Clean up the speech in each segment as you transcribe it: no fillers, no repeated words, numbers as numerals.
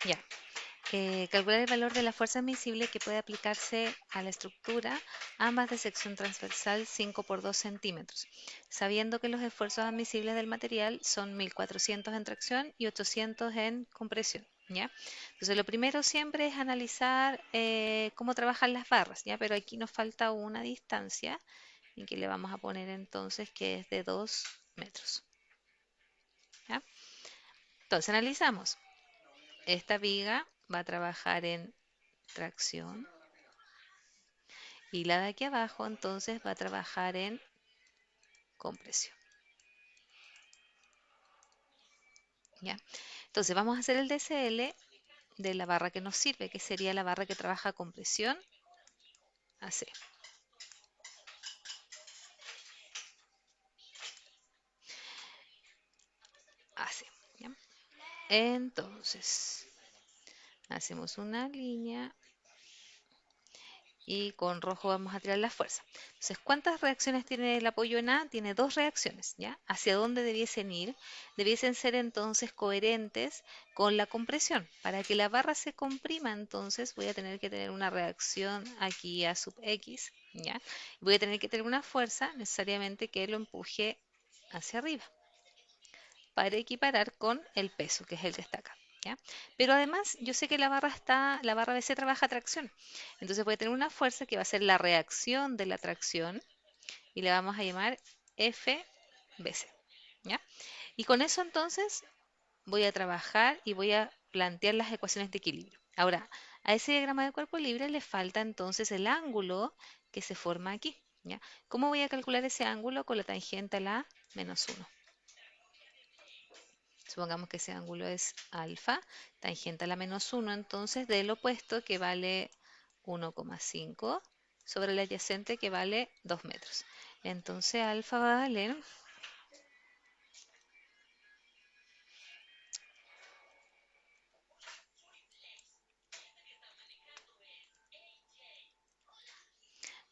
Ya. Calcular el valor de la fuerza admisible que puede aplicarse a la estructura, ambas de sección transversal 5 por 2 centímetros, sabiendo que los esfuerzos admisibles del material son 1400 en tracción y 800 en compresión. ¿Ya? Entonces, lo primero siempre es analizar cómo trabajan las barras, ¿ya? Pero aquí nos falta una distancia en que le vamos a poner entonces que es de 2 metros. ¿Ya? Entonces, analizamos. Esta viga va a trabajar en tracción y la de aquí abajo entonces va a trabajar en compresión. ¿Ya? Entonces vamos a hacer el DCL de la barra que nos sirve, que sería la barra que trabaja compresión AC. AC. ¿Ya? Entonces, hacemos una línea y con rojo vamos a tirar la fuerza. Entonces, ¿cuántas reacciones tiene el apoyo en A? Tiene dos reacciones, ¿ya? ¿Hacia dónde debiesen ir? Debiesen ser entonces coherentes con la compresión. Para que la barra se comprima, entonces voy a tener que tener una reacción aquí a sub X, ¿ya? Voy a tener que tener una fuerza necesariamente que lo empuje hacia arriba para equiparar con el peso, que es el que está acá. ¿Ya? Pero además, yo sé que la barra BC trabaja a tracción. Entonces voy a tener una fuerza que va a ser la reacción de la tracción y le vamos a llamar FBC. ¿Ya? Y con eso entonces voy a trabajar y voy a plantear las ecuaciones de equilibrio. Ahora, a ese diagrama de cuerpo libre le falta entonces el ángulo que se forma aquí. ¿Ya? ¿Cómo voy a calcular ese ángulo? Con la tangente a la -1. Supongamos que ese ángulo es alfa, tangente a la -1, entonces del opuesto que vale 1,5 sobre el adyacente que vale 2 metros. Entonces alfa va a valer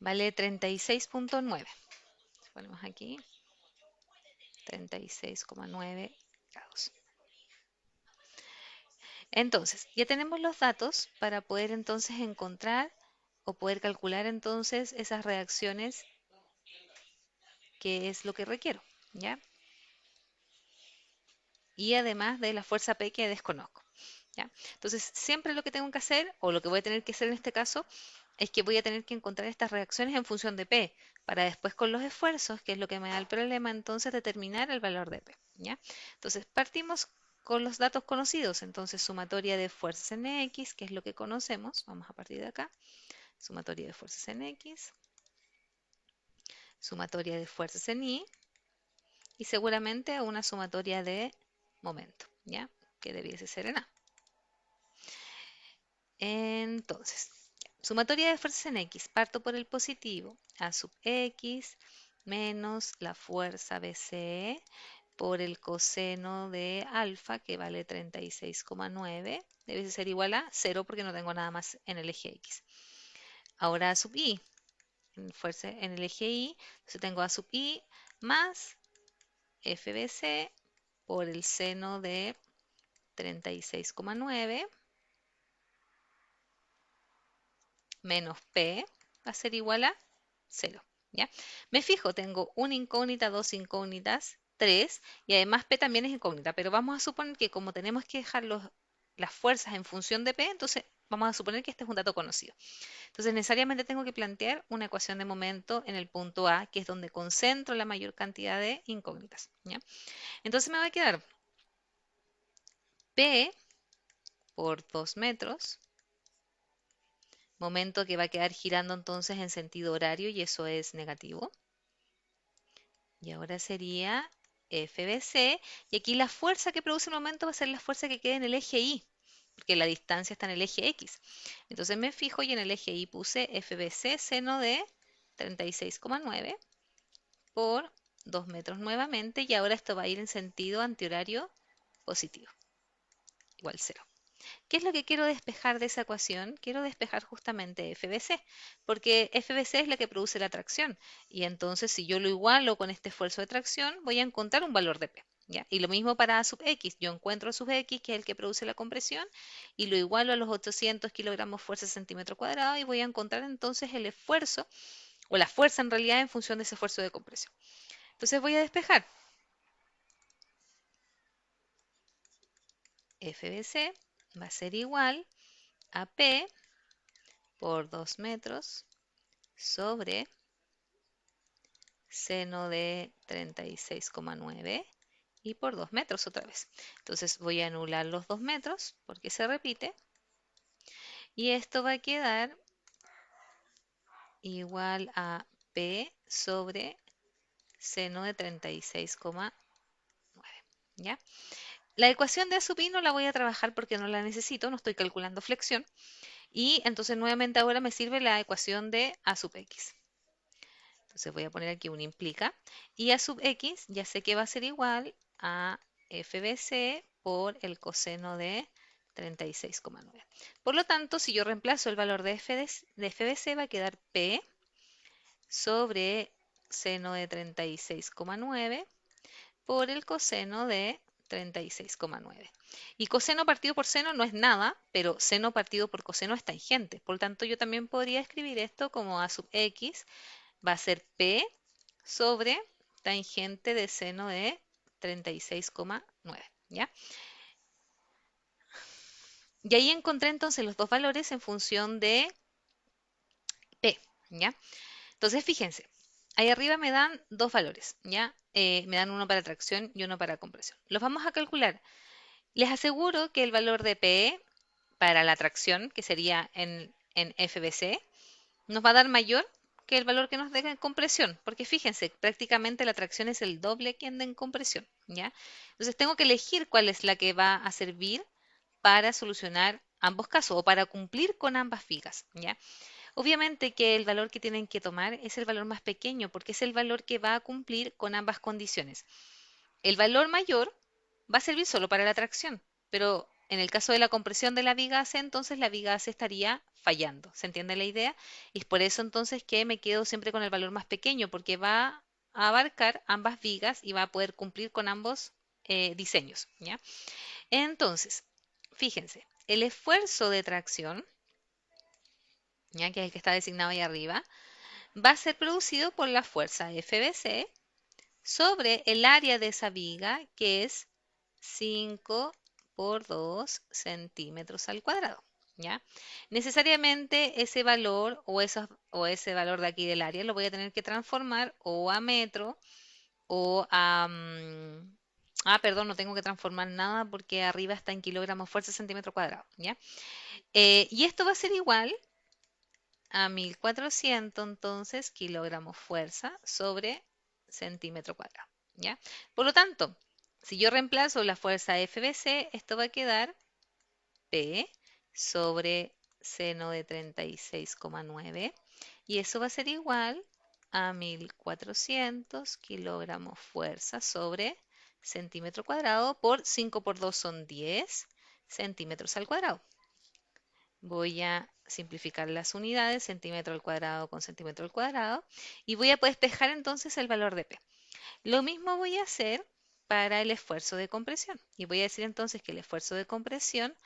vale 36,9. Ponemos aquí 36,9 grados. Entonces, ya tenemos los datos para poder entonces encontrar o poder calcular entonces esas reacciones que es lo que requiero, ¿ya? Y además de la fuerza P que desconozco. ¿Ya? Entonces, siempre lo que tengo que hacer, o lo que voy a tener que hacer en este caso, es que voy a tener que encontrar estas reacciones en función de P, para después con los esfuerzos, que es lo que me da el problema, entonces determinar el valor de P. ¿Ya? Entonces, partimos con los datos conocidos, entonces sumatoria de fuerzas en X, que es lo que conocemos, vamos a partir de acá, sumatoria de fuerzas en X, sumatoria de fuerzas en Y, y seguramente una sumatoria de momento, ¿ya? Que debiese ser en A. Entonces, sumatoria de fuerzas en X. Parto por el positivo. A sub X menos la fuerza BCE por el coseno de alfa, que vale 36,9. Debe ser igual a 0 porque no tengo nada más en el eje X. Ahora a sub I. Fuerza en el eje Y. Entonces tengo a sub I más FBC por el seno de 36,9 menos P va a ser igual a 0. ¿Ya? Me fijo, tengo una incógnita, dos incógnitas, tres, y además P también es incógnita, pero vamos a suponer que como tenemos que dejar las fuerzas en función de P, entonces vamos a suponer que este es un dato conocido. Entonces necesariamente tengo que plantear una ecuación de momento en el punto A, que es donde concentro la mayor cantidad de incógnitas. ¿Ya? Entonces me va a quedar P por 2 metros, momento que va a quedar girando entonces en sentido horario y eso es negativo. Y ahora sería FBC. Y aquí la fuerza que produce el momento va a ser la fuerza que queda en el eje Y, porque la distancia está en el eje X. Entonces me fijo y en el eje Y puse FBC seno de 36,9 por 2 metros nuevamente. Y ahora esto va a ir en sentido antihorario positivo, igual 0. ¿Qué es lo que quiero despejar de esa ecuación? Quiero despejar justamente FBC, porque FBC es la que produce la tracción. Y entonces, si yo lo igualo con este esfuerzo de tracción, voy a encontrar un valor de P. ¿ya? Y lo mismo para A sub X. Yo encuentro A sub X, que es el que produce la compresión, y lo igualo a los 800 kilogramos fuerza centímetro cuadrado y voy a encontrar entonces el esfuerzo, o la fuerza en realidad en función de ese esfuerzo de compresión. Entonces voy a despejar. FBC va a ser igual a P por 2 metros sobre seno de 36,9 y por 2 metros otra vez. Entonces voy a anular los 2 metros porque se repite y esto va a quedar igual a P sobre seno de 36,9. ¿Ya? La ecuación de A sub i no la voy a trabajar porque no la necesito, no estoy calculando flexión. Y entonces nuevamente ahora me sirve la ecuación de A sub x. Entonces voy a poner aquí un implica. Y A sub x ya sé que va a ser igual a FBC por el coseno de 36,9. Por lo tanto, si yo reemplazo el valor de FBC va a quedar P sobre seno de 36,9 por el coseno de 36,9. Y coseno partido por seno no es nada, pero seno partido por coseno es tangente. Por lo tanto, yo también podría escribir esto como A sub x va a ser P sobre tangente de seno de 36,9. ¿Ya? Y ahí encontré entonces los dos valores en función de P. ¿Ya? Entonces, fíjense, ahí arriba me dan dos valores. ¿Ya? Me dan uno para tracción y uno para compresión. Los vamos a calcular. Les aseguro que el valor de P para la tracción, que sería en FBC, nos va a dar mayor que el valor que nos deja en compresión, porque fíjense, prácticamente la tracción es el doble que anda en compresión, ¿ya? Entonces tengo que elegir cuál es la que va a servir para solucionar ambos casos o para cumplir con ambas vigas, ¿ya? Obviamente que el valor que tienen que tomar es el valor más pequeño, porque es el valor que va a cumplir con ambas condiciones. El valor mayor va a servir solo para la tracción, pero en el caso de la compresión de la viga AC, entonces la viga AC estaría fallando. ¿Se entiende la idea? Y es por eso entonces que me quedo siempre con el valor más pequeño, porque va a abarcar ambas vigas y va a poder cumplir con ambos diseños. ¿Ya? Entonces, fíjense, el esfuerzo de tracción, ya que es el que está designado ahí arriba, va a ser producido por la fuerza FBC sobre el área de esa viga, que es 5 por 2 centímetros al cuadrado. ¿Ya? Necesariamente ese valor o ese valor de aquí del área lo voy a tener que transformar o a metro o a... perdón, no tengo que transformar nada porque arriba está en kilogramos fuerza centímetro cuadrado. ¿Ya? Y esto va a ser igual a 1400 entonces kilogramos fuerza sobre centímetro cuadrado. ¿Ya? Por lo tanto, si yo reemplazo la fuerza FBC, esto va a quedar P sobre seno de 36,9 y eso va a ser igual a 1400 kilogramos fuerza sobre centímetro cuadrado por 5 por 2 son 10 centímetros al cuadrado. Voy a simplificar las unidades, centímetro al cuadrado con centímetro al cuadrado, y voy a despejar entonces el valor de P. Lo mismo voy a hacer para el esfuerzo de compresión. Y voy a decir entonces que el esfuerzo de compresión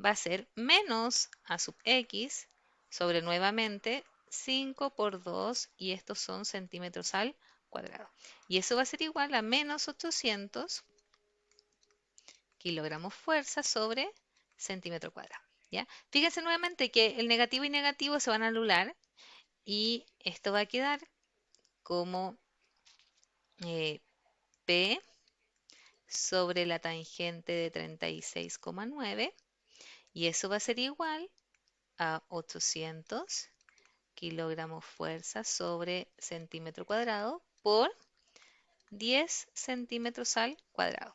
va a ser menos A sub X sobre nuevamente 5 por 2, y estos son centímetros al cuadrado. Y eso va a ser igual a menos 800 kilogramos fuerza sobre centímetro cuadrado. ¿Ya? Fíjense nuevamente que el negativo y negativo se van a anular y esto va a quedar como P sobre la tangente de 36,9 y eso va a ser igual a 800 kilogramos fuerza sobre centímetro cuadrado por 10 centímetros al cuadrado.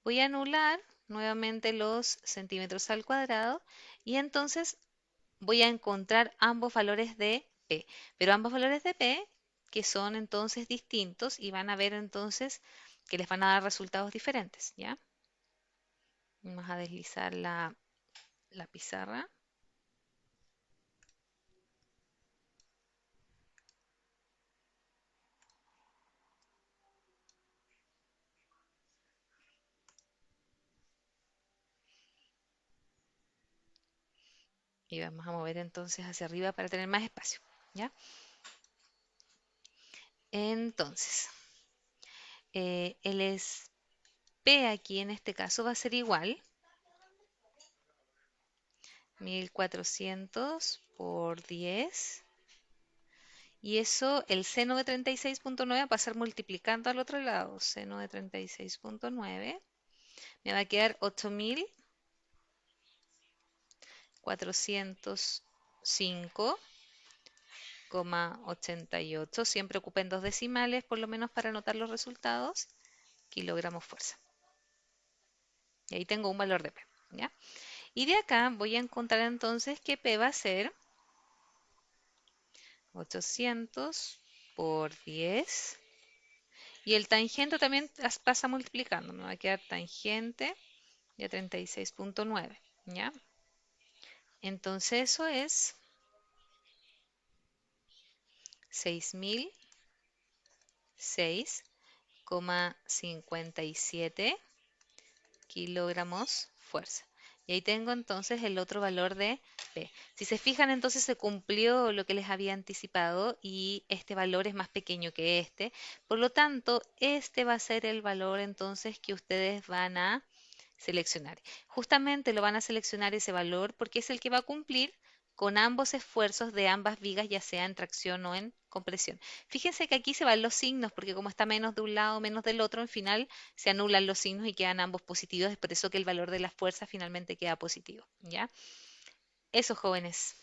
Voy a anular nuevamente los centímetros al cuadrado y entonces voy a encontrar ambos valores de P, pero ambos valores de P que son entonces distintos y van a ver entonces que les van a dar resultados diferentes, ¿ya? Vamos a deslizar la pizarra. Y vamos a mover entonces hacia arriba para tener más espacio, ¿ya? Entonces, el P aquí en este caso va a ser igual, 1400 por 10. Y eso, el seno de 36,9 va a pasar multiplicando al otro lado. Seno de 36,9 me va a quedar 8405,88. Siempre ocupen dos decimales, por lo menos para anotar los resultados. Kilogramos fuerza. Y ahí tengo un valor de P, ¿ya? Y de acá voy a encontrar entonces que P va a ser 800 por 10. Y el tangente también pasa multiplicando. Me va a quedar tangente de 36,9. ¿Ya? Entonces eso es 6006,57 kilogramos fuerza. Y ahí tengo entonces el otro valor de P. Si se fijan, entonces se cumplió lo que les había anticipado y este valor es más pequeño que este. Por lo tanto, este va a ser el valor entonces que ustedes van a seleccionar. Justamente lo van a seleccionar ese valor porque es el que va a cumplir con ambos esfuerzos de ambas vigas, ya sea en tracción o en compresión. Fíjense que aquí se van los signos, porque como está menos de un lado, menos del otro, en final se anulan los signos y quedan ambos positivos. Es por eso que el valor de la fuerza finalmente queda positivo. ¿Ya? Eso, jóvenes.